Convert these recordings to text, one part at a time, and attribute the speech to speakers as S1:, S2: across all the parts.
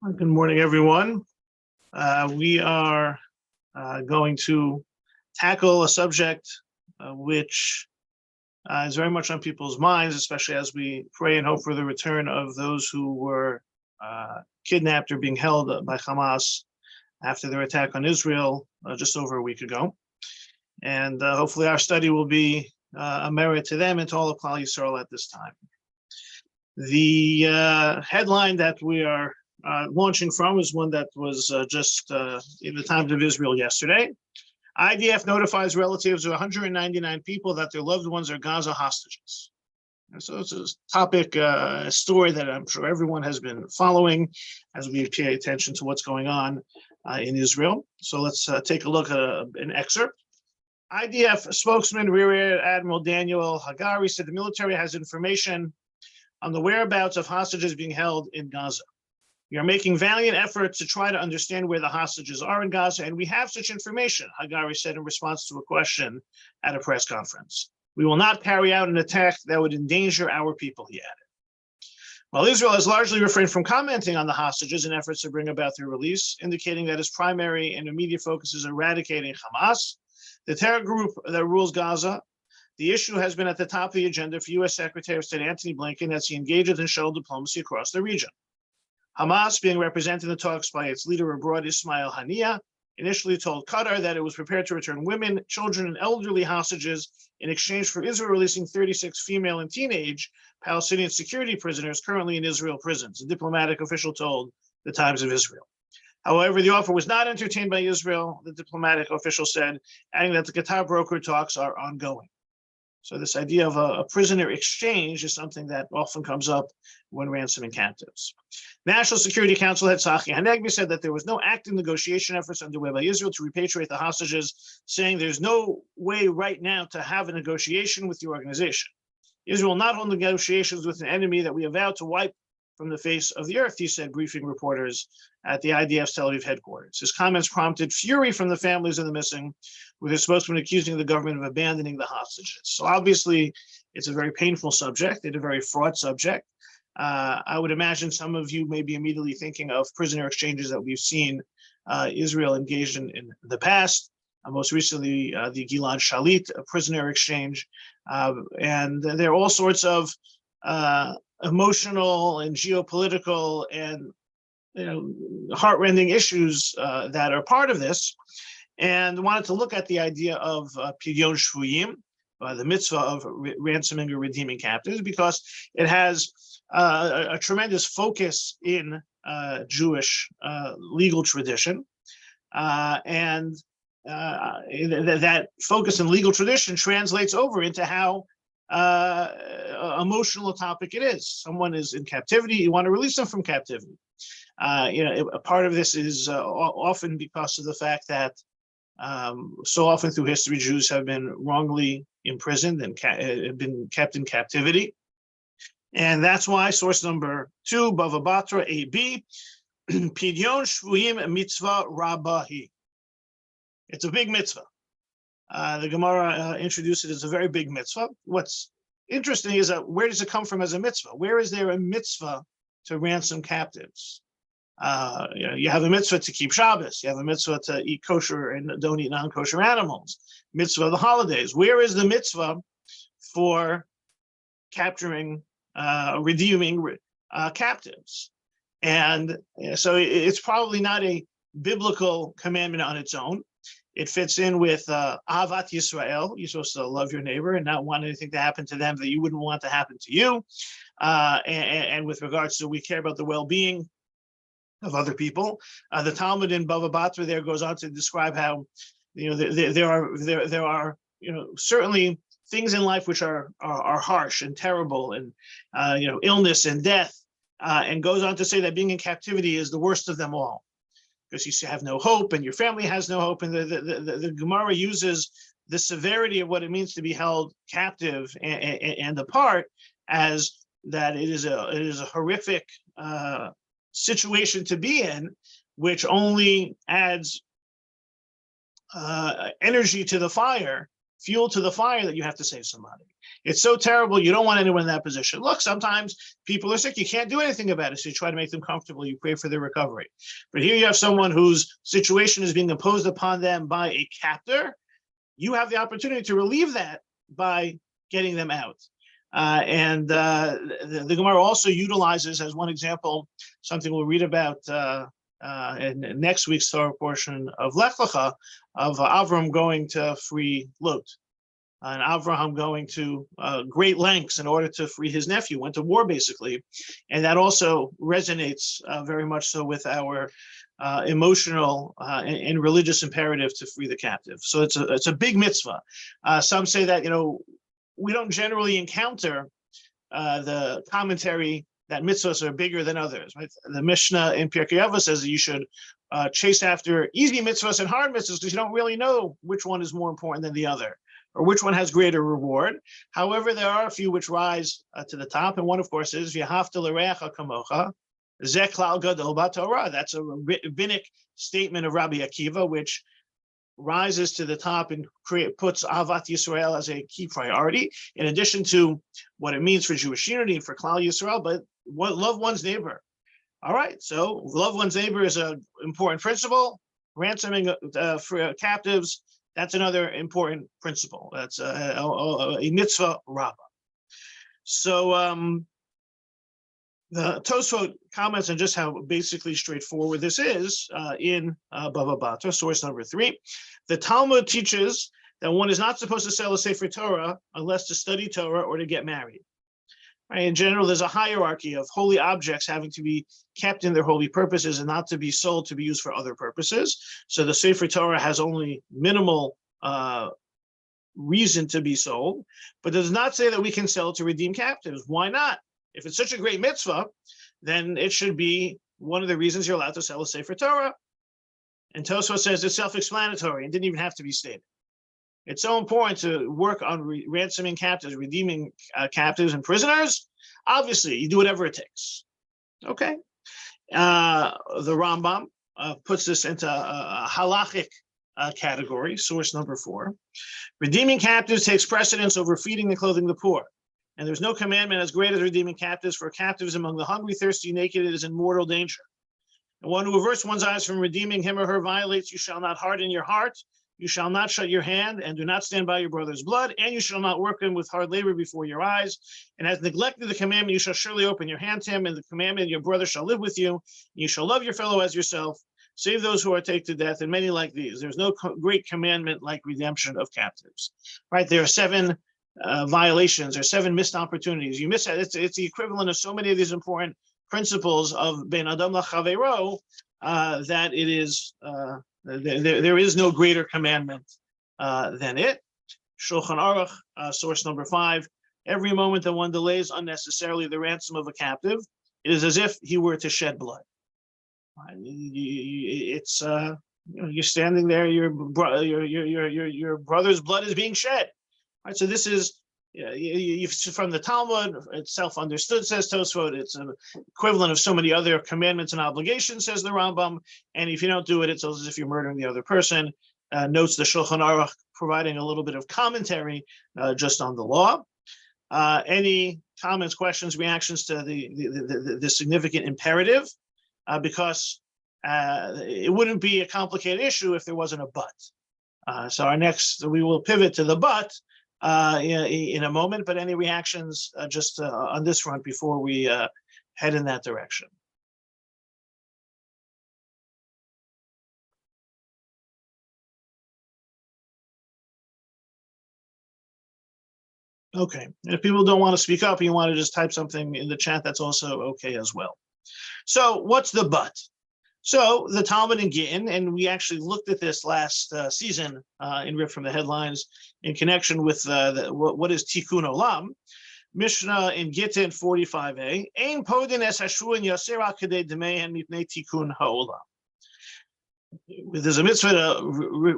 S1: Good morning, everyone. We are going to tackle a subject which is very much on people's minds, especially as we pray and hope for the return of those who were kidnapped or being held by Hamas after their attack on Israel just over a week ago. And hopefully our study will be a merit to them and to all of Klal Yisrael at this time. The headline that we are launching from is one that was just in the Times of Israel yesterday. IDF notifies relatives of 199 people that their loved ones are Gaza hostages. And so it's a topic, a story that I'm sure everyone has been following as we pay attention to what's going on in Israel. So let's take a look at an excerpt. IDF spokesman Rear Admiral Daniel Hagari said the military has information on the whereabouts of hostages being held in Gaza. We are making valiant efforts to try to understand where the hostages are in Gaza, and we have such information, Hagari said in response to a question at a press conference. We will not carry out an attack that would endanger our people, he added. While Israel has largely refrained from commenting on the hostages in efforts to bring about their release, indicating that its primary and immediate focus is eradicating Hamas, the terror group that rules Gaza, the issue has been at the top of the agenda for U.S. Secretary of State Antony Blinken as he engages in shuttle diplomacy across the region. Hamas, being represented in the talks by its leader abroad, Ismail Haniyeh, initially told Qatar that it was prepared to return women, children, and elderly hostages in exchange for Israel releasing 36 female and teenage Palestinian security prisoners currently in Israel prisons, a diplomatic official told the Times of Israel. However, the offer was not entertained by Israel, the diplomatic official said, adding that the Qatar brokered talks are ongoing. So this idea of a prisoner exchange is something that often comes up when ransoming captives. National Security Council head Tzachi Hanegbi said that there was no active negotiation efforts underway by Israel to repatriate the hostages, saying there's no way right now to have a negotiation with the organization. Israel will not hold negotiations with an enemy that we have vowed to wipe from the face of the earth, he said, briefing reporters at the IDF's Tel Aviv headquarters. His comments prompted fury from the families of the missing, with his spokesman accusing the government of abandoning the hostages. So obviously, it's a very painful subject. It's a very fraught subject. I would imagine some of you may be immediately thinking of prisoner exchanges that we've seen Israel engaged in the past. Most recently, the Gilad Shalit prisoner exchange. And there are all sorts of emotional and geopolitical and heartrending issues that are part of this, and wanted to look at the idea of Pidyon Shevuyim, the mitzvah of ransoming or redeeming captives, because it has a tremendous focus in Jewish legal tradition, and that focus in legal tradition translates over into how emotional a topic it is. Someone is in captivity, you want to release them from captivity. A part of this is often because of the fact that so often through history, Jews have been wrongly imprisoned and been kept in captivity. And that's why source number 2, Bava Batra AB, Pidyon Shevuyim mitzvah rabbahi. It's a big mitzvah. The Gemara introduced it as a very big mitzvah. What's interesting is that where does it come from as a mitzvah? Where is there a mitzvah to ransom captives? You have a mitzvah to keep Shabbos. You have a mitzvah to eat kosher and don't eat non-kosher animals. Mitzvah of the holidays. Where is the mitzvah for capturing, redeeming captives? And so it's probably not a biblical commandment on its own. It fits in with Ahavat Yisrael. You're supposed to love your neighbor and not want anything to happen to them that you wouldn't want to happen to you. And with regards to we care about the well-being of other people. The Talmud in Bava Batra there goes on to describe how there are certainly things in life which are harsh and terrible, and illness and death, and goes on to say that being in captivity is the worst of them all, because you have no hope and your family has no hope. And the Gemara uses the severity of what it means to be held captive and apart as that it is a horrific situation to be in, which only adds energy to the fire fuel to the fire that you have to save somebody. It's so terrible. You don't want anyone in that position. Look, sometimes people are sick. You can't do anything about it. So you try to make them comfortable. You pray for their recovery. But here you have someone whose situation is being imposed upon them by a captor. You have the opportunity to relieve that by getting them out. The Gemara also utilizes, as one example, something we'll read about in next week's Torah portion of Lech Lecha, of Avram going to free Lot. And Avraham going to great lengths in order to free his nephew, went to war basically. And that also resonates very much so with our emotional and religious imperative to free the captive. So it's a big mitzvah. Some say that, we don't generally encounter the commentary that mitzvahs are bigger than others, right? The Mishnah in Pirkei Avos says that you should chase after easy mitzvahs and hard mitzvahs because you don't really know which one is more important than the other, or which one has greater reward. However, there are a few which rise to the top, and one, of course, is V'ahavta l'reacha kamocha, zeh klal gadol b'Torah. That's a rabbinic statement of Rabbi Akiva, which rises to the top and puts Ahavat Yisrael as a key priority, in addition to what it means for Jewish unity, for Klal Yisrael, but love one's neighbor. All right, so love one's neighbor is an important principle. Ransoming for captives, that's another important principle. That's a mitzvah rabbah. So the Tosfot comments on just how basically straightforward this is in Bava Batra, source number 3. The Talmud teaches that one is not supposed to sell a Sefer Torah unless to study Torah or to get married. Right? In general, there's a hierarchy of holy objects having to be kept in their holy purposes and not to be sold to be used for other purposes. So the Sefer Torah has only minimal reason to be sold, but does not say that we can sell it to redeem captives. Why not? If it's such a great mitzvah, then it should be one of the reasons you're allowed to sell a Sefer Torah. And Tosfot says it's self-explanatory and didn't even have to be stated. It's so important to work on ransoming captives, redeeming captives and prisoners. Obviously, you do whatever it takes. Okay. The Rambam puts this into a halachic category, source number 4. Redeeming captives takes precedence over feeding and clothing the poor. And there's no commandment as great as redeeming captives, for captives among the hungry, thirsty, naked, it is in mortal danger. And one who averts one's eyes from redeeming him or her violates, you shall not harden your heart, you shall not shut your hand, and do not stand by your brother's blood, and you shall not work him with hard labor before your eyes. And has neglected the commandment, you shall surely open your hand to him, and the commandment, your brother shall live with you, and you shall love your fellow as yourself. Save those who are taken to death, and many like these. There's no great commandment like redemption of captives. Right? There are 7 violations or 7 missed opportunities. You miss that. It's the equivalent of so many of these important principles of Ben Adam Lachavero that it is there is no greater commandment than it. Shulchan Aruch, source number 5. Every moment that one delays unnecessarily the ransom of a captive, it is as if he were to shed blood. It's you're standing there. Your brother's blood is being shed. Right, so this is from the Talmud. It's self-understood, says Tosfot. It's an equivalent of so many other commandments and obligations, says the Rambam. And if you don't do it, it's as if you're murdering the other person. Notes the Shulchan Aruch, providing a little bit of commentary just on the law. Any comments, questions, reactions to the significant imperative? Because it wouldn't be a complicated issue if there wasn't a but. So we will pivot to the but in a moment, but any reactions just on this front before we head in that direction? Okay, and if people don't want to speak up, you want to just type something in the chat, that's also okay as well. So what's the but? So the Talmud in Gittin, and we actually looked at this last season in Rip from the Headlines in connection with what is Tikkun Olam. Mishnah in Gittin 45a, Ein podin es hashuin yaser al kedei demehen mipnei Tikkun ha'olam. There's a mitzvah to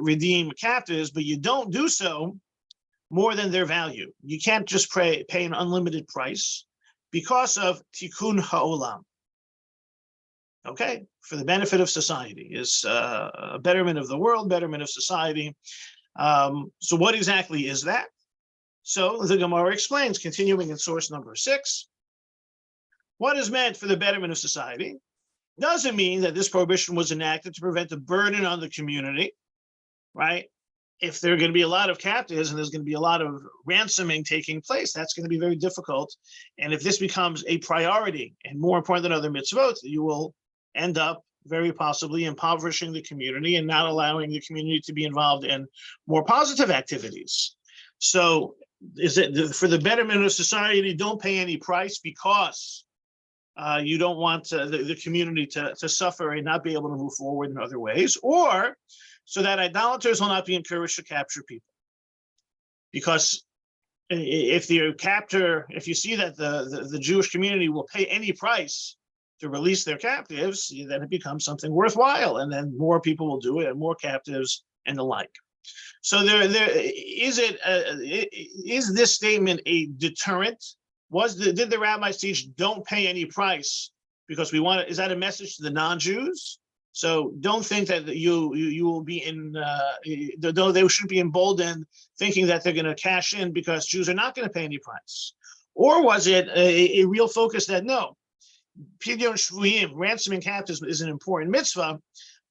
S1: redeem captives, but you don't do so more than their value. You can't just pay an unlimited price because of Tikkun ha'olam. Okay, for the benefit of society, is a betterment of the world, betterment of society. So what exactly is that? So the Gemara explains, continuing in source number 6, what is meant for the betterment of society doesn't mean that this prohibition was enacted to prevent a burden on the community, right? If there are going to be a lot of captives and there's going to be a lot of ransoming taking place, that's going to be very difficult. And if this becomes a priority and more important than other mitzvot, you will end up very possibly impoverishing the community and not allowing the community to be involved in more positive activities. So is it for the betterment of society, don't pay any price because you don't want the community to suffer and not be able to move forward in other ways, or so that idolaters will not be encouraged to capture people. Because if you see that the Jewish community will pay any price to release their captives, then it becomes something worthwhile, and then more people will do it, and more captives and the like. So is this statement a deterrent? Did the rabbis teach don't pay any price because we want it? Is that a message to the non-Jews? So don't think that you will be though they should be emboldened thinking that they're going to cash in because Jews are not going to pay any price. Or was it a real focus that no, Pidyon Shevuyim, ransoming captives is an important mitzvah,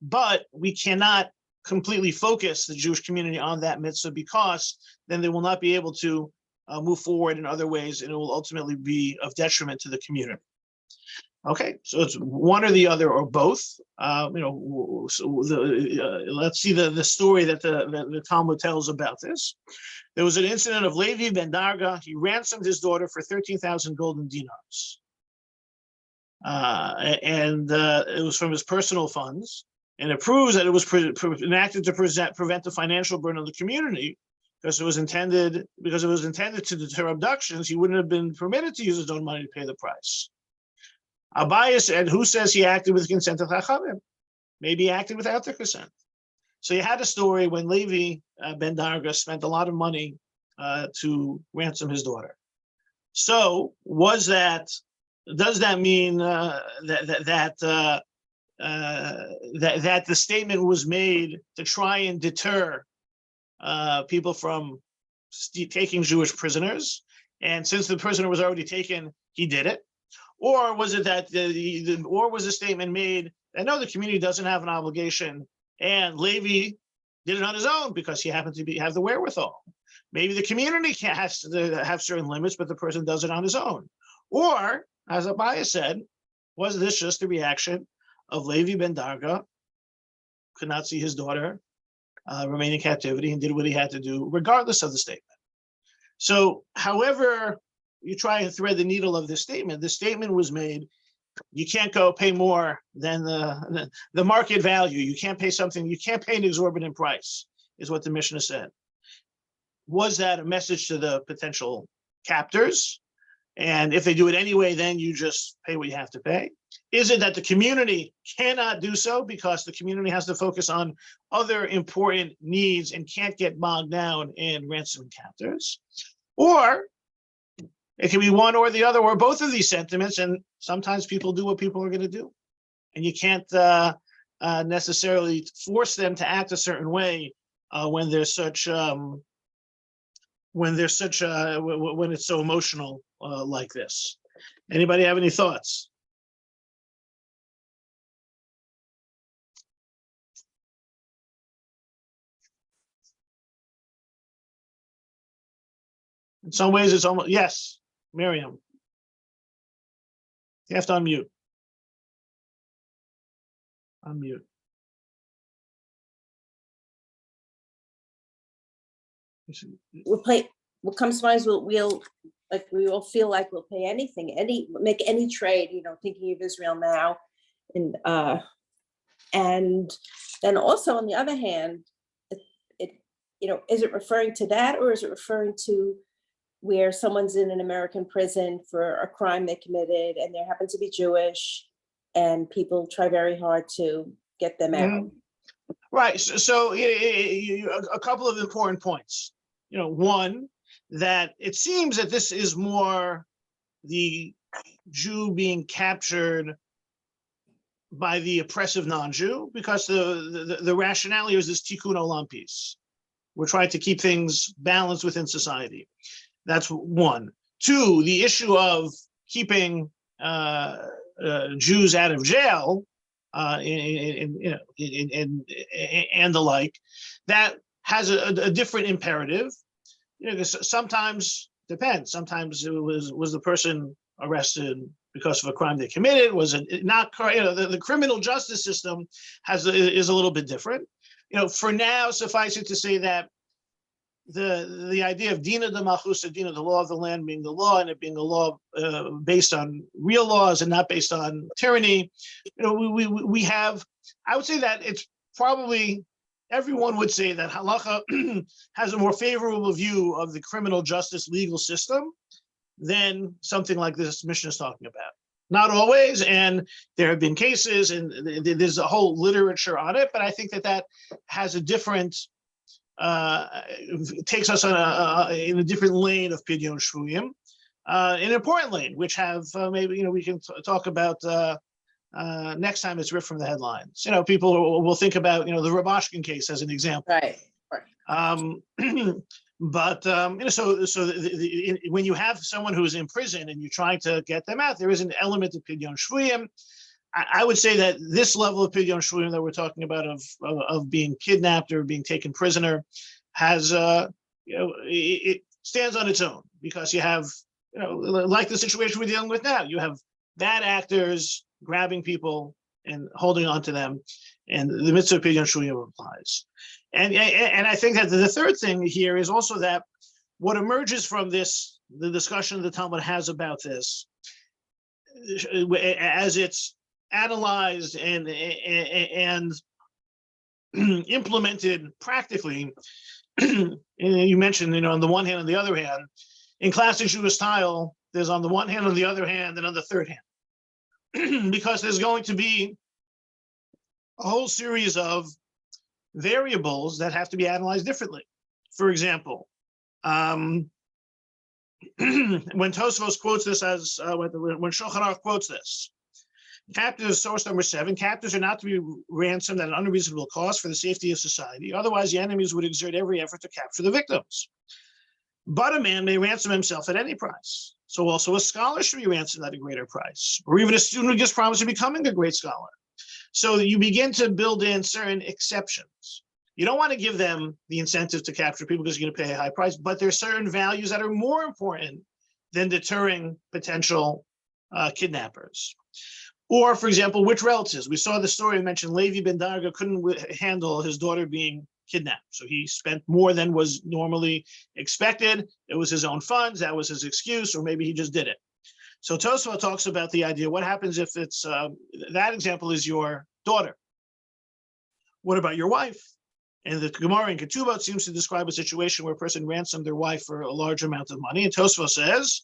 S1: but we cannot completely focus the Jewish community on that mitzvah because then they will not be able to move forward in other ways, and it will ultimately be of detriment to the community. Okay, so it's one or the other or both. Let's see the story that the Talmud tells about this. There was an incident of Levi ben Darga. He ransomed his daughter for 13,000 golden dinars. And it was from his personal funds. And it proves that it was enacted to prevent the financial burden on the community because it was intended to deter abductions. He wouldn't have been permitted to use his own money to pay the price. Abaye said, who says he acted with consent of Chachamim? Maybe he acted without their consent. So you had a story when Levi ben Darga spent a lot of money to ransom his daughter. So does that mean that the statement was made to try and deter people from taking Jewish prisoners? And since the prisoner was already taken, he did it. Or was it that or was the statement made that no, the community doesn't have an obligation, and Levi did it on his own because he happened to have the wherewithal? Maybe the community has to have certain limits, but the person does it on his own. Or, as Abaye said, was this just a reaction of Levi ben Darga, could not see his daughter remain in captivity and did what he had to do, regardless of the statement? So, however you try and thread the needle of this statement, the statement was made, you can't go pay more than the market value. You can't pay an exorbitant price, is what the Mishnah said. Was that a message to the potential captors? And if they do it anyway, then you just pay what you have to pay? Is it that the community cannot do so because the community has to focus on other important needs and can't get bogged down in ransoming captors? Or it can be one or the other, or both of these sentiments, and sometimes people do what people are going to do. And you can't necessarily force them to act a certain way when it's so emotional like this. Anybody have any thoughts? In some ways, it's almost, yes, Miriam. You have to unmute. Unmute.
S2: We'll pay. What comes to mind is we all feel like we'll pay anything, make any trade. Thinking of Israel now, and then also on the other hand, is it referring to that, or is it referring to where someone's in an American prison for a crime they committed and they happen to be Jewish and people try very hard to get them out?
S1: Right. So a couple of important points. One, that it seems that this is more the Jew being captured by the oppressive non-Jew, because the rationale here is this tikkun olam piece, We're trying to keep things balanced within society. That's one. Two, the issue of keeping Jews out of jail and the like, that has a different imperative. Sometimes depends. Sometimes it was the person arrested because of a crime they committed. Was it not? The criminal justice system is a little bit different. For now, suffice it to say that the idea of dina de malchusa, dina, the law of the land, being the law, and it being a law based on real laws and not based on tyranny. We have. I would say that it's probably, everyone would say that halacha has a more favorable view of the criminal justice legal system than something like this Mishnah is talking about. Not always, and there have been cases, and there's a whole literature on it, but I think that has a different, takes us on in a different lane of Pidyon Shevuyim, an important lane, which have maybe we can talk about next time it's ripped from the headlines. People will think about the Rabashkin case as an example.
S2: Right.
S1: But when you have someone who is in prison and you're trying to get them out, there is an element of Pidyon Shevuyim. I would say that this level of Pidyon Shevuyim that we're talking about of being kidnapped or being taken prisoner has it stands on its own, because you have like the situation we're dealing with now. You have bad actors grabbing people and holding on to them, and the mitzvah of Pidyon Shevuyim applies. And I think that the third thing here is also that what emerges from this, the discussion the Talmud has about this, as it's analyzed and implemented practically, and you mentioned, on the one hand and the other hand, in classic Jewish style, there's on the one hand, on the other hand, and on the third hand, because there's going to be a whole series of variables that have to be analyzed differently. For example, when Tosfos quotes this as, when Shulchan Aruch quotes this, captives, source number 7, captives are not to be ransomed at an unreasonable cost for the safety of society. Otherwise, the enemies would exert every effort to capture the victims. But a man may ransom himself at any price. So also a scholar should be ransomed at a greater price, or even a student who gets promised of becoming a great scholar. So you begin to build in certain exceptions. You don't want to give them the incentive to capture people because you're going to pay a high price, but there are certain values that are more important than deterring potential kidnappers. Or, for example, which relatives? We saw the story, I mentioned Levi ben Darga couldn't handle his daughter being kidnapped. So he spent more than was normally expected. It was his own funds. That was his excuse, or maybe he just did it. So Tosfos talks about the idea, what happens if it's, that example is your daughter? What about your wife? And the Gemara in Ketubot seems to describe a situation where a person ransomed their wife for a large amount of money. And Tosfos says,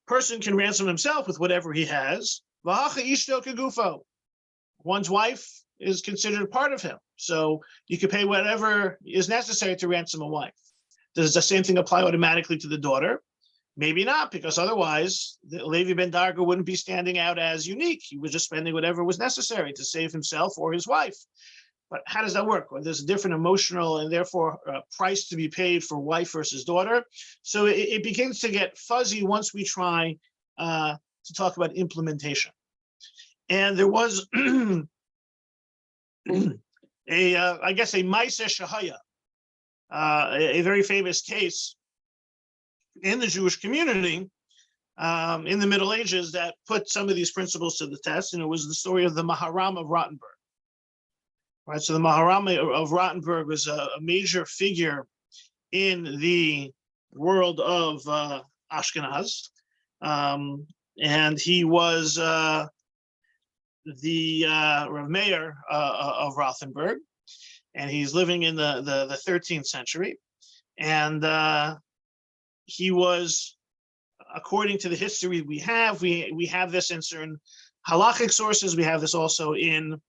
S1: person can ransom himself with whatever he has. One's wife is considered a part of him. So you can pay whatever is necessary to ransom a wife. Does the same thing apply automatically to the daughter? Maybe not, because otherwise Levi ben Darga wouldn't be standing out as unique. He was just spending whatever was necessary to save himself or his wife. But how does that work? Well, there's a different emotional and therefore price to be paid for wife versus daughter. So it begins to get fuzzy once we try to talk about implementation. And there was I guess a Maaseh Shehaya, a very famous case in the Jewish community in the Middle Ages that put some of these principles to the test, and it was the story of the Maharam of Rottenburg. Right, so the Maharam of Rottenburg was a major figure in the world of Ashkenaz, and he was the Rav Meir of Rothenburg, and he's living in the 13th century. And he was, according to the history we have this in certain halachic sources, we have this also in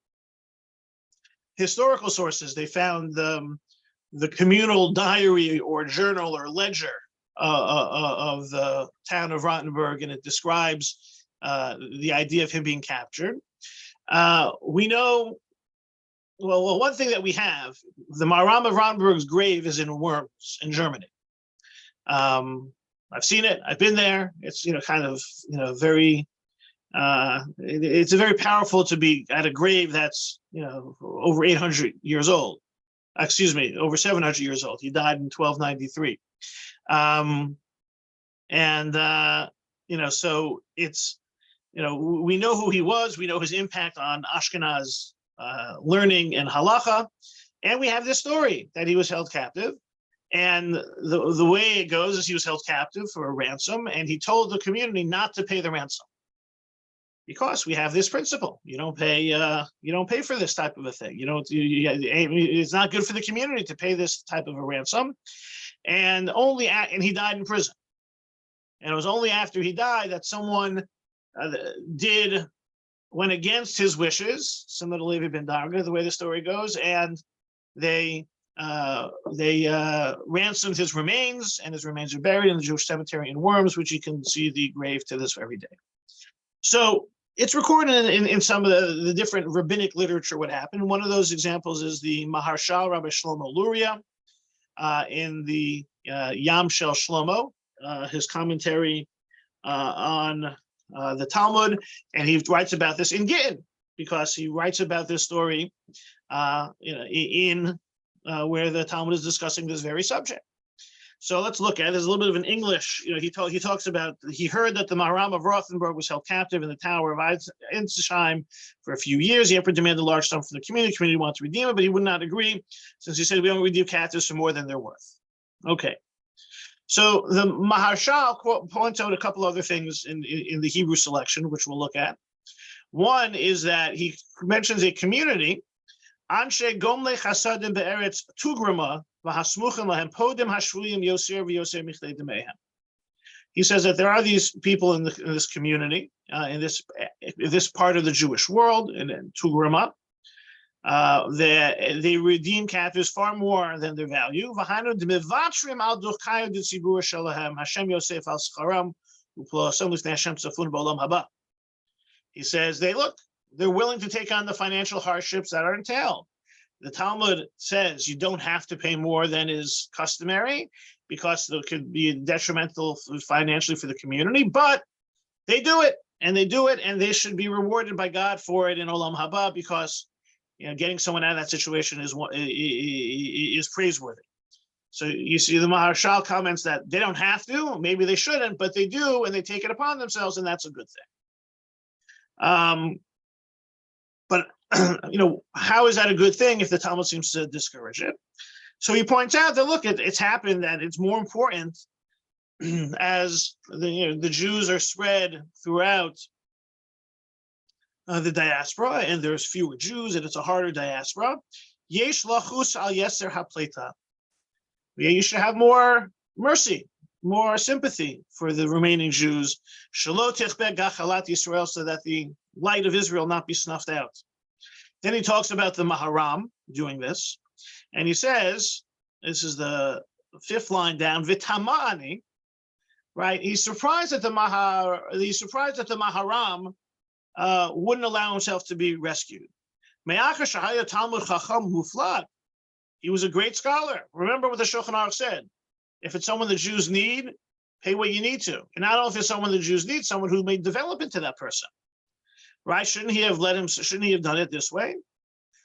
S1: historical sources. They found the communal diary or journal or ledger of the town of Rottenburg, and it describes the idea of him being captured. We know well, one thing that we have, the Maharam of Ronberg's grave is in Worms in Germany. I've seen it. I've been there. It's, kind of, very, it's a very powerful to be at a grave that's, over 800 years old. Excuse me, over 700 years old. He died in 1293. So it's, we know who he was. We know his impact on Ashkenaz learning and halacha. And we have this story that he was held captive. And the way it goes is he was held captive for a ransom, and he told the community not to pay the ransom. Because we have this principle: you don't pay for this type of a thing. It's not good for the community to pay this type of a ransom. And and he died in prison. And it was only after he died that someone went against his wishes, similar to Levi ben Darga, the way the story goes, and they ransomed his remains, and his remains are buried in the Jewish cemetery in Worms, which you can see the grave to this very day. So it's recorded in some of the different rabbinic literature what happened. One of those examples is the Maharshal Rabbi Shlomo Luria in the Yam Shel Shlomo, his commentary on the Talmud, and he writes about this in Gittin, because he writes about this story in where the Talmud is discussing this very subject. So let's look at it. There's a little bit of an English. He talks about, he heard that the Maharam of Rothenburg was held captive in the Tower of Ensisheim for a few years. The emperor demanded a large sum from the community. The community wanted to redeem it, but he would not agree, since he said we don't redeem captives for more than they're worth. Okay. So the Maharshal points out a couple other things in the Hebrew selection, which we'll look at. One is that he mentions a community, Anshe Gomle Chasadim Be'eretz Tugrama V'Hasmuchim Lahem Podim Hashvuyim Yoser V'Yoser Michdei Demehem. He says that there are these people in this community, in this part of the Jewish world, in Tugrama. They redeem captives far more than their value. He says they're willing to take on the financial hardships that are entailed. The Talmud says you don't have to pay more than is customary, because it could be detrimental financially for the community, but they do it, and they should be rewarded by God for it in Olam Haba, because getting someone out of that situation is praiseworthy. So you see the Maharshal comments that they don't have to, maybe they shouldn't, but they do, and they take it upon themselves, and that's a good thing. But how is that a good thing if the Talmud seems to discourage it? So he points out that, look, it's happened that it's more important as the Jews are spread throughout the diaspora, and there's fewer Jews, and it's a harder diaspora. Yesh lachus al yeser hapleta. You should have more mercy, more sympathy for the remaining Jews. Shelo tichbe gachalat Yisrael, so that the light of Israel not be snuffed out. Then he talks about the Maharam doing this, and he says, this is the fifth line down, Vitamani, right? He's surprised that the Maharam wouldn't allow himself to be rescued. He was a great scholar. Remember what the Shulchan Aruch said: if it's someone the Jews need, pay what you need to. And not only if it's someone the Jews need, someone who may develop into that person. Right? Shouldn't he have done it this way?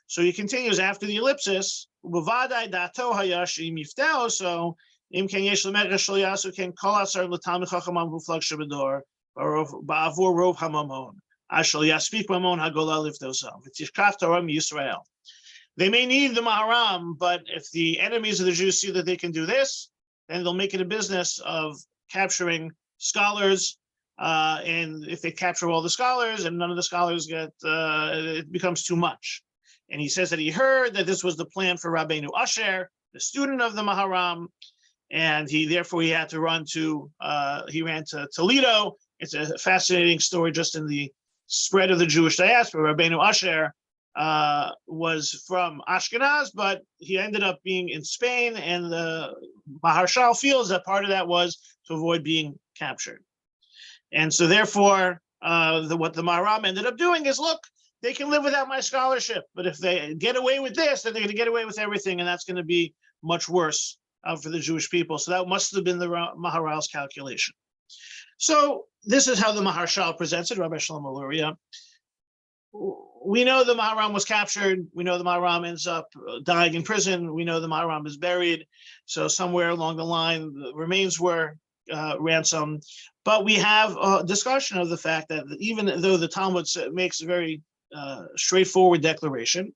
S1: So he continues after the ellipsis. So they may need the Maharam, but if the enemies of the Jews see that they can do this, then they'll make it a business of capturing scholars. And if they capture all the scholars and none of the scholars it becomes too much. And he says that he heard that this was the plan for Rabbeinu Asher, the student of the Maharam, and he had to run to Toledo. It's a fascinating story just in the spread of the Jewish diaspora. Rabbeinu Asher was from Ashkenaz, but he ended up being in Spain, and the Maharshal feels that part of that was to avoid being captured. And so therefore, what the Maharam ended up doing is, look, they can live without my scholarship, but if they get away with this, then they're going to get away with everything, and that's going to be much worse for the Jewish people. So that must have been the Maharal's calculation. So this is how the Maharshal presents it, Rabbi Shlomo Luria. We know the Maharam was captured. We know the Maharam ends up dying in prison. We know the Maharam is buried. So somewhere along the line, the remains were ransomed. But we have a discussion of the fact that even though the Talmud makes a very straightforward declaration,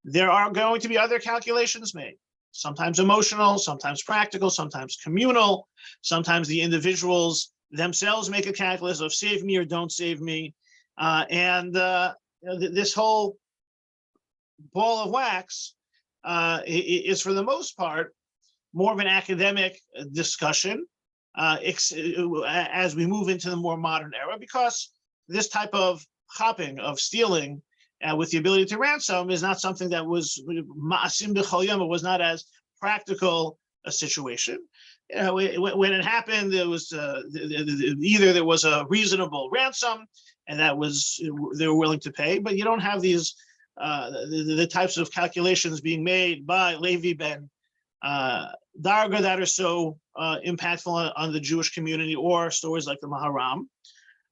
S1: there are going to be other calculations made, sometimes emotional, sometimes practical, sometimes communal. Sometimes the individuals themselves make a calculus of save me or don't save me. This whole ball of wax is, for the most part, more of an academic discussion as we move into the more modern era, because this type of hopping, of stealing with the ability to ransom is not something that was ma'asim b'chol yom. It was not as practical a situation. When it happened, there was either there was a reasonable ransom, and that was they were willing to pay, but you don't have these the types of calculations being made by Levi ben Darga that are so impactful on the Jewish community, or stories like the Maharam.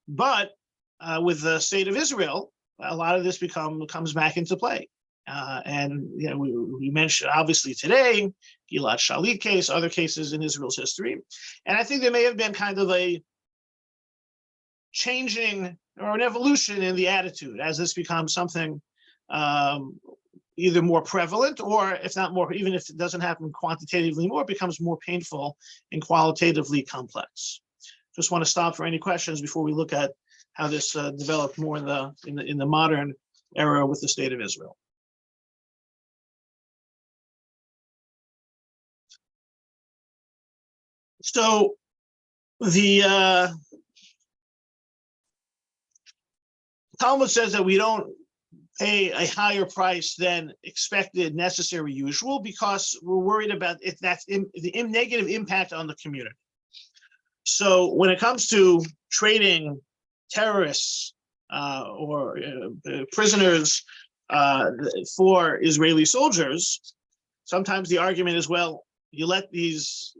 S1: But with the state of Israel, a lot of this comes back into play. And we mentioned obviously today, Gilad Shalit case, other cases in Israel's history. And I think there may have been kind of a changing or an evolution in the attitude as this becomes something either more prevalent, or if not more, even if it doesn't happen quantitatively more, it becomes more painful and qualitatively complex. Just want to stop for any questions before we look at how this developed more in the modern era with the state of Israel. So the Talmud says that we don't pay a higher price than expected, necessary, usual, because we're worried about if that's the negative impact on the community. So when it comes to trading terrorists or prisoners for Israeli soldiers, sometimes the argument is, well, you let these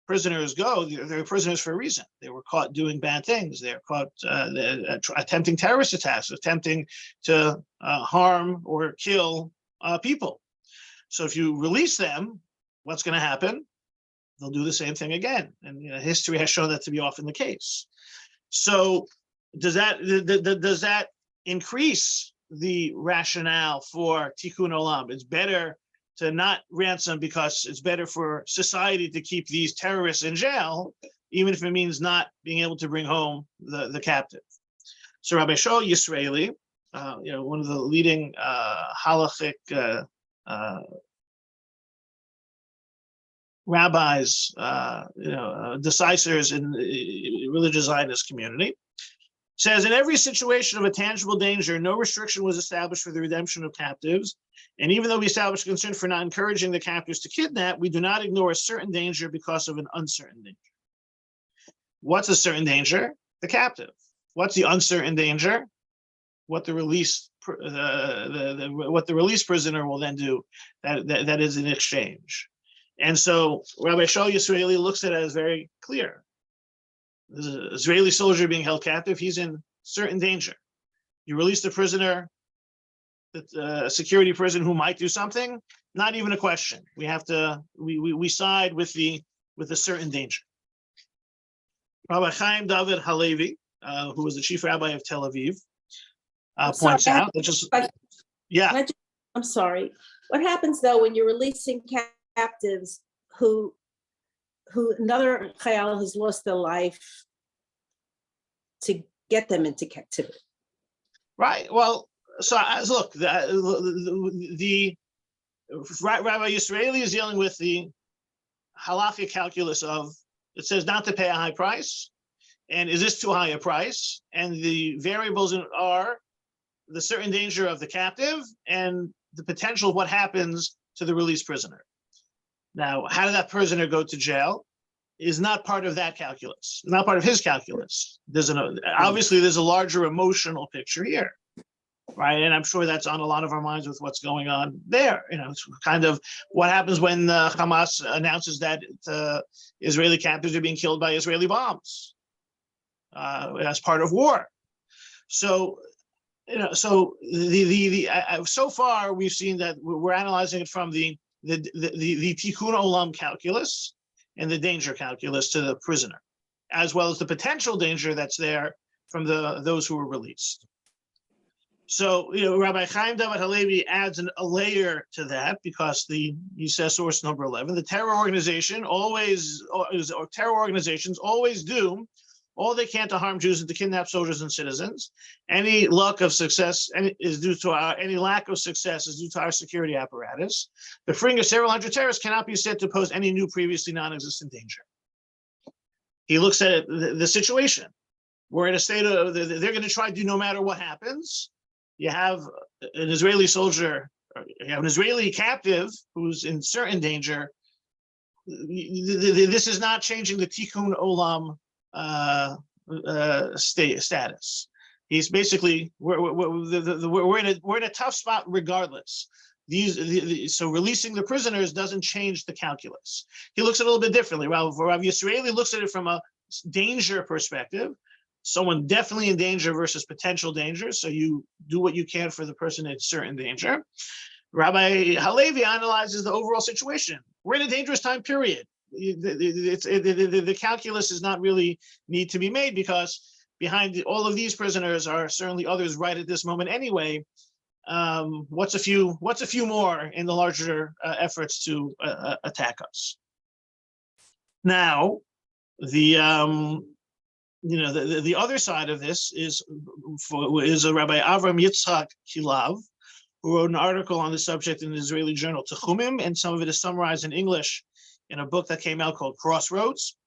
S1: prisoners go, they're prisoners for a reason. They were caught doing bad things. They're caught attempting terrorist attacks, attempting to harm or kill people. So if you release them, what's going to happen? They'll do the same thing again. And history has shown that to be often the case. So does that increase the rationale for tikkun olam? It's better to not ransom because it's better for society to keep these terrorists in jail, even if it means not being able to bring home the captive. So Rabbi Shaul Yisraeli, one of the leading halachic rabbis, decisors in religious Zionist community, says, in every situation of a tangible danger, no restriction was established for the redemption of captives. And even though we established concern for not encouraging the captives to kidnap, we do not ignore a certain danger because of an uncertain danger. What's a certain danger? The captive. What's the uncertain danger? What the release prisoner will then do. That is in exchange. And so Rabbi Shaul Yisraeli looks at it as very clear. There's an Israeli soldier being held captive. He's in certain danger. You release the prisoner, a security prison who might do something, not even a question. We have to, we side with the certain danger. Rabbi Chaim David Halevi, who was the chief rabbi of Tel Aviv, points out that just, yeah.
S2: I'm sorry. What happens though when you're releasing captives who another chayal has lost their life to get them into captivity? Right.
S1: Well, so look, the Rabbi Yisraeli is dealing with the halakhic calculus of, it says not to pay a high price, and is this too high a price? And the variables are the certain danger of the captive and the potential of what happens to the released prisoner. Now, how did that prisoner go to jail is not part of that calculus, not part of his calculus. Obviously there's a larger emotional picture here. right? And I'm sure that's on a lot of our minds with what's going on there. It's kind of what happens when Hamas announces that Israeli captives are being killed by Israeli bombs as part of war. So, so far we've seen that we're analyzing it from the tikkun olam calculus and the danger calculus to the prisoner, as well as the potential danger that's there from those who were released. So, Rabbi Chaim David Halevi adds a layer to that, because he says, source number 11, the terror organizations always do all they can to harm Jews and to kidnap soldiers and citizens. Any lack of success is due to our security apparatus. The freeing of several hundred terrorists cannot be said to pose any new, previously non-existent danger. He looks at the situation. We're in a state of, they're going to try to do no matter what happens. You have an Israeli soldier, you have an Israeli captive who's in certain danger. This is not changing the tikkun olam status. He's basically, we're in a tough spot regardless. So releasing the prisoners doesn't change the calculus. He looks at it a little bit differently. Rav Yisraeli looks at it from a danger perspective. Someone definitely in danger versus potential danger. So you do what you can for the person in certain danger. Rabbi Halevi analyzes the overall situation. We're in a dangerous time period. The calculus does not really need to be made, because behind all of these prisoners are certainly others right at this moment anyway. What's a few more in the larger efforts to attack us? Now, the other side of this is a Rabbi Avram Yitzchak Kilav, who wrote an article on the subject in the Israeli journal Tehumim, and some of it is summarized in English in a book that came out called Crossroads,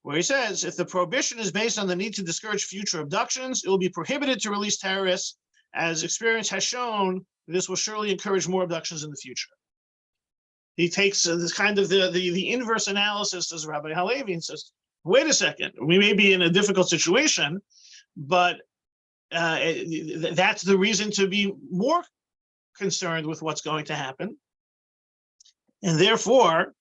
S1: where he says, if the prohibition is based on the need to discourage future abductions, it will be prohibited to release terrorists. As experience has shown, this will surely encourage more abductions in the future. He takes this kind of the inverse analysis as Rabbi Halevi and says, wait a second, we may be in a difficult situation, but that's the reason to be more concerned with what's going to happen. And therefore,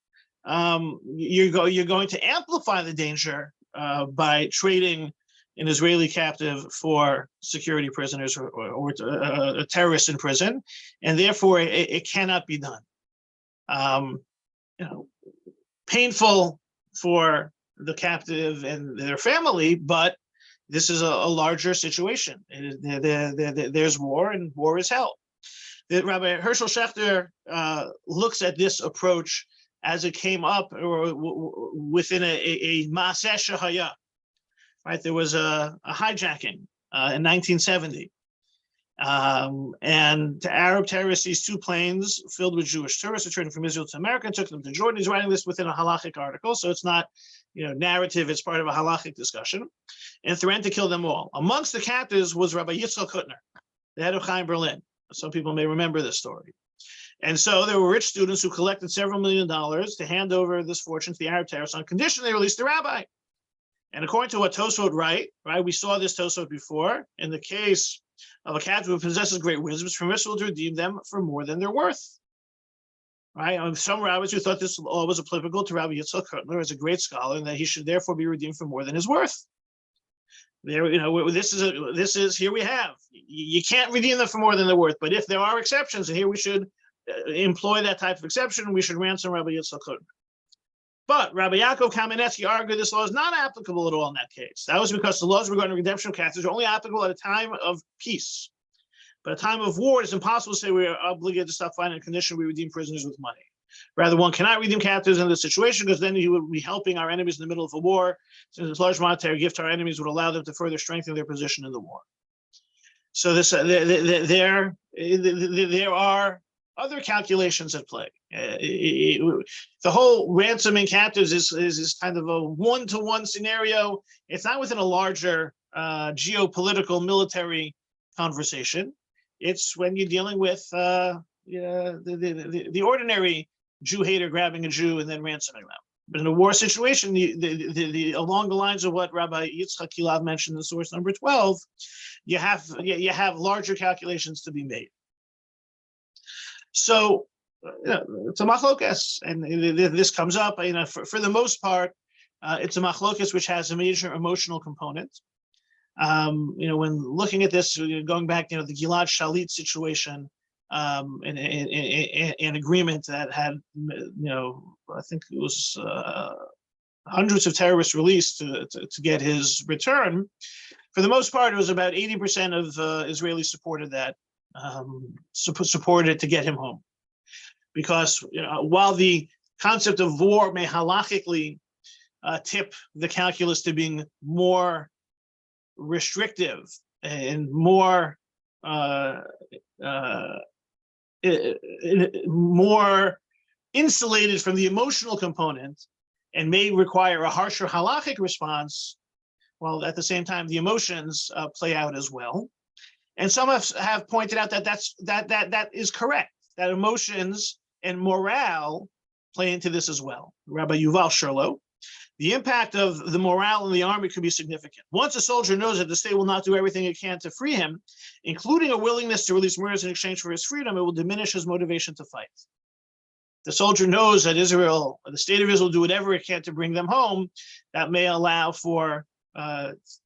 S1: you're going to amplify the danger by trading an Israeli captive for security prisoners or a terrorist in prison, and therefore it cannot be done. Painful for the captive and their family, but this is a larger situation. There's war, and war is hell. Rabbi Herschel Schachter looks at this approach as it came up or within a Maaseh Shehaya. Right, there was a hijacking in 1970, and Arab terrorists seized 2 planes filled with Jewish tourists returning from Israel to America and took them to Jordan. He's writing this within a halachic article, so it's not, narrative. It's part of a halachic discussion, and threatened to kill them all. Amongst the captives was Rabbi Yitzchak Hutner, the head of Chaim Berlin. Some people may remember this story. And so there were rich students who collected several $1 million to hand over this fortune to the Arab terrorists on condition they released the rabbi. And according to what Tosfot write, right, we saw this Tosfot before, in the case of a captive who possesses great wisdom, it's permissible to redeem them for more than they're worth. Right? Some rabbis who thought this law was applicable to Rabbi Yitzchak Hutner as a great scholar, and that he should therefore be redeemed for more than his worth. There, this is here we have. You can't redeem them for more than they're worth, but if there are exceptions, and here we should employ that type of exception, we should ransom Rabbi Yitzchak Hutner. But Rabbi Yaakov Kamenetsky argued this law is not applicable at all in that case. That was because the laws regarding redemption of captives are only applicable at a time of peace. But at a time of war, it's impossible to say we are obligated to stop fighting on condition we redeem prisoners with money. Rather, one cannot redeem captives in this situation, because then you would be helping our enemies in the middle of a war, since this large monetary gift to our enemies would allow them to further strengthen their position in the war. So there are other calculations at play. The whole ransoming captives is kind of a one-to-one scenario. It's not within a larger geopolitical military conversation. It's when you're dealing with the ordinary Jew hater grabbing a Jew and then ransoming them. But in a war situation, along the lines of what Rabbi Yitzchak Kilav mentioned in source number 12, you have larger calculations to be made. So it's a machlokas, and this comes up. For the most part, it's a machlokas which has a major emotional component. When looking at this, going back, the Gilad Shalit situation, an agreement that had, I think it was hundreds of terrorists released to get his return. For the most part, it was about 80% of Israelis supported that, supported it to get him home. Because while the concept of war may halachically tip the calculus to being more restrictive and more more insulated from the emotional component and may require a harsher halachic response, while at the same time the emotions play out as well. And some have pointed out that that is correct, that emotions and morale play into this as well. Rabbi Yuval Sherlow, the impact of the morale in the army could be significant. Once a soldier knows that the state will not do everything it can to free him, including a willingness to release murders in exchange for his freedom, it will diminish his motivation to fight. The soldier knows that Israel, the state of Israel, will do whatever it can to bring them home. That may allow for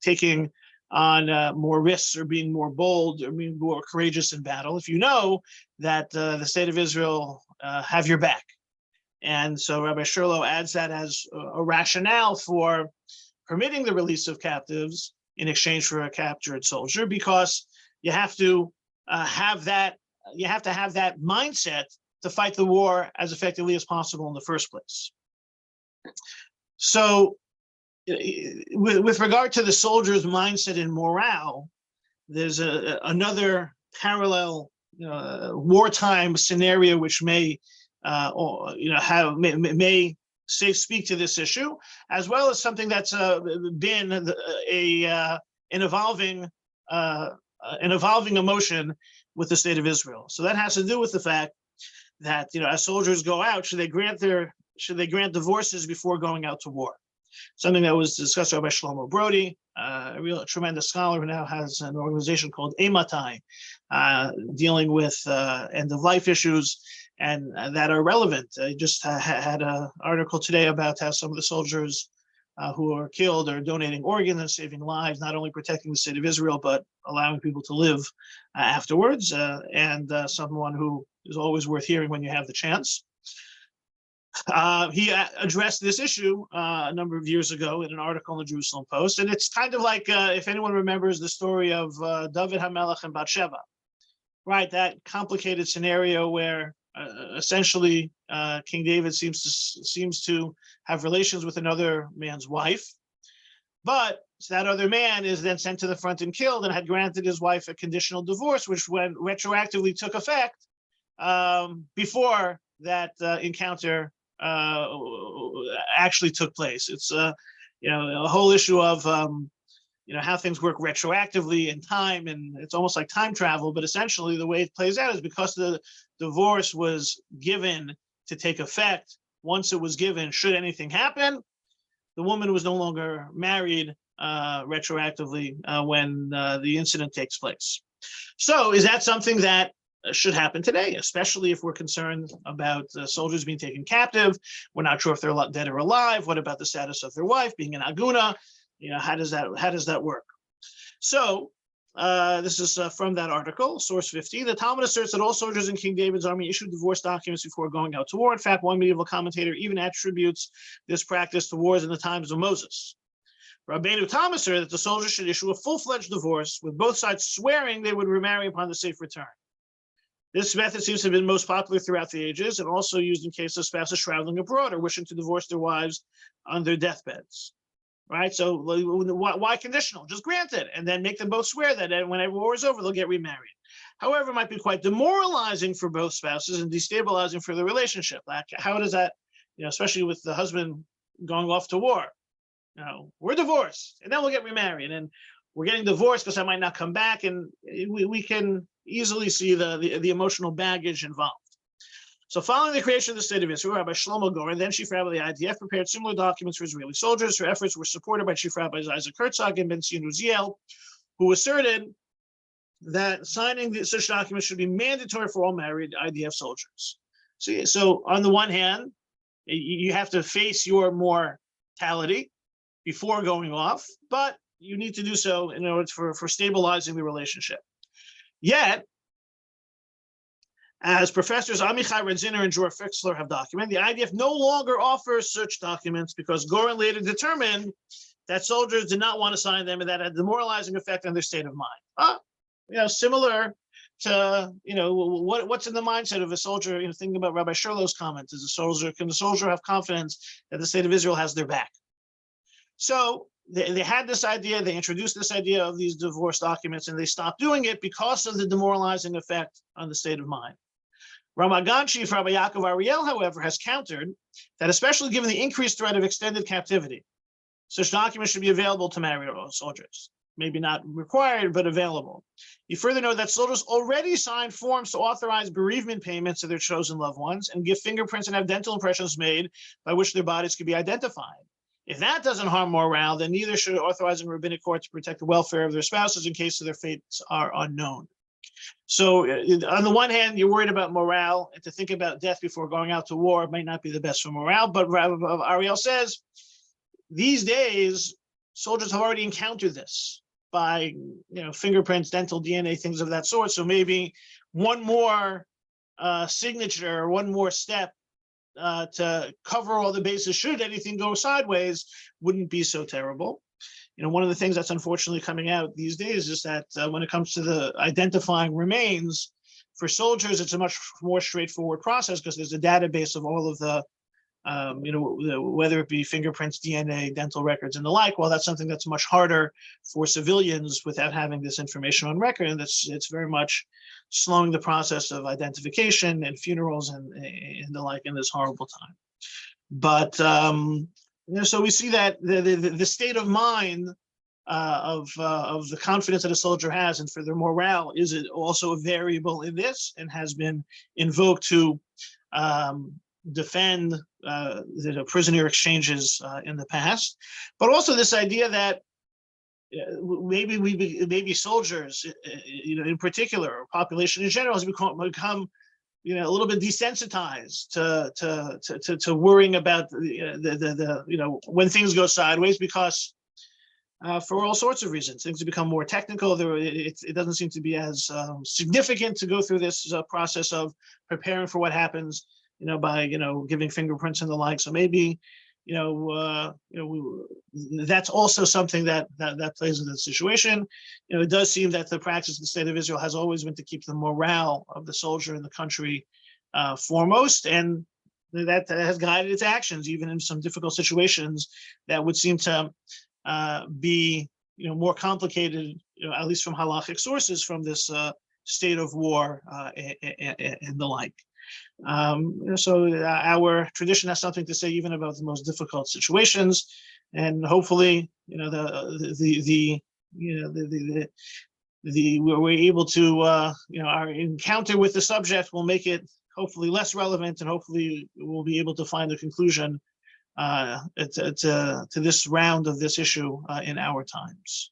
S1: taking on more risks or being more bold or being more courageous in battle, if you know that the state of Israel have your back. And so Rabbi Sherlow adds that as a rationale for permitting the release of captives in exchange for a captured soldier, because you have to have that mindset to fight the war as effectively as possible in the first place. So with regard to the soldier's mindset and morale, there's another parallel wartime scenario which may speak to this issue, as well as something that's been an evolving emotion with the state of Israel. So that has to do with the fact that as soldiers go out, should they grant divorces before going out to war? Something that was discussed by Shlomo Brody, a real tremendous scholar who now has an organization called Ematai, dealing with end-of-life issues and that are relevant. I just had an article today about how some of the soldiers who are killed are donating organs and saving lives, not only protecting the state of Israel, but allowing people to live afterwards, and someone who is always worth hearing when you have the chance. He addressed this issue a number of years ago in an article in the Jerusalem Post, and it's kind of like, if anyone remembers the story of David HaMelech and Bathsheba, right? That complicated scenario where essentially King David seems to have relations with another man's wife, but that other man is then sent to the front and killed, and had granted his wife a conditional divorce, which when retroactively took effect before that encounter actually took place. It's a whole issue of how things work retroactively in time, and it's almost like time travel. But essentially, the way it plays out is because the divorce was given to take effect. Once it was given, should anything happen, the woman was no longer married retroactively when the incident takes place. So, is that something that should happen today, especially if we're concerned about soldiers being taken captive? We're not sure if they're dead or alive. What about the status of their wife being an aguna? How does that work? So this is from that article, source 15. The Talmud asserts that all soldiers in King David's army issued divorce documents before going out to war. In fact, one medieval commentator even attributes this practice to wars in the times of Moses. Rabbeinu Tam asserted that the soldiers should issue a full-fledged divorce, with both sides swearing they would remarry upon the safe return. This method seems to have been most popular throughout the ages, and also used in case of spouses traveling abroad or wishing to divorce their wives on their deathbeds. Right? So why conditional? Just grant it, and then make them both swear that whenever war is over, they'll get remarried. However, it might be quite demoralizing for both spouses and destabilizing for the relationship. Like, how does that, especially with the husband going off to war? We're divorced, and then we'll get remarried, and we're getting divorced because I might not come back, and we can easily see the emotional baggage involved. So following the creation of the state of Israel, Rabbi Shlomo Goren, then Chief Rabbi of the IDF, prepared similar documents for Israeli soldiers. Her efforts were supported by Chief Rabbis Isaac Herzog and Ben Zion Uziel, who asserted that signing such documents should be mandatory for all married IDF soldiers. So on the one hand, you have to face your mortality before going off, but you need to do so in order for stabilizing the relationship. Yet, as Professors Amichai Redziner and Dror Fixler have documented, the IDF no longer offers such documents because Goren later determined that soldiers did not want to sign them and that had a demoralizing effect on their state of mind. Similar to, what's in the mindset of a soldier, thinking about Rabbi Sherlow's comment, can the soldier have confidence that the state of Israel has their back? So they had this idea, they introduced this idea of these divorce documents, and they stopped doing it because of the demoralizing effect on the state of mind. Ramagan Chief Rabbi Yaakov Ariel, however, has countered that especially given the increased threat of extended captivity, such documents should be available to married soldiers. Maybe not required, but available. He further noted that soldiers already signed forms to authorize bereavement payments to their chosen loved ones and give fingerprints and have dental impressions made by which their bodies could be identified. If that doesn't harm morale, then neither should authorizing rabbinic court to protect the welfare of their spouses in case their fates are unknown. So on the one hand, you're worried about morale, and to think about death before going out to war might not be the best for morale, but Ariel says, these days, soldiers have already encountered this by fingerprints, dental DNA, things of that sort. So maybe one more signature, one more step to cover all the bases should anything go sideways wouldn't be so terrible. One of the things that's unfortunately coming out these days is that when it comes to the identifying remains for soldiers, it's a much more straightforward process because there's a database of all of the whether it be fingerprints, DNA, dental records, and the like. Well, that's something that's much harder for civilians without having this information on record, and it's very much slowing the process of identification and funerals and the like in this horrible time. But so we see that the state of mind of the confidence that a soldier has and for their morale is also a variable in this and has been invoked to defend the prisoner exchanges in the past, but also this idea that maybe soldiers, in particular, or population in general, has become a little bit desensitized to worrying about the when things go sideways, because for all sorts of reasons, things have become more technical. It doesn't seem to be as significant to go through this process of preparing for what happens, by giving fingerprints and the like. So maybe that's also something that plays into the situation. It does seem that the practice of the state of Israel has always been to keep the morale of the soldier in the country foremost, and that has guided its actions, even in some difficult situations that would seem to be more complicated, at least from halachic sources, from this state of war and the like. So our tradition has something to say even about the most difficult situations, and hopefully, we're able to, our encounter with the subject will make it hopefully less relevant, and hopefully we'll be able to find a conclusion to this round of this issue in our times.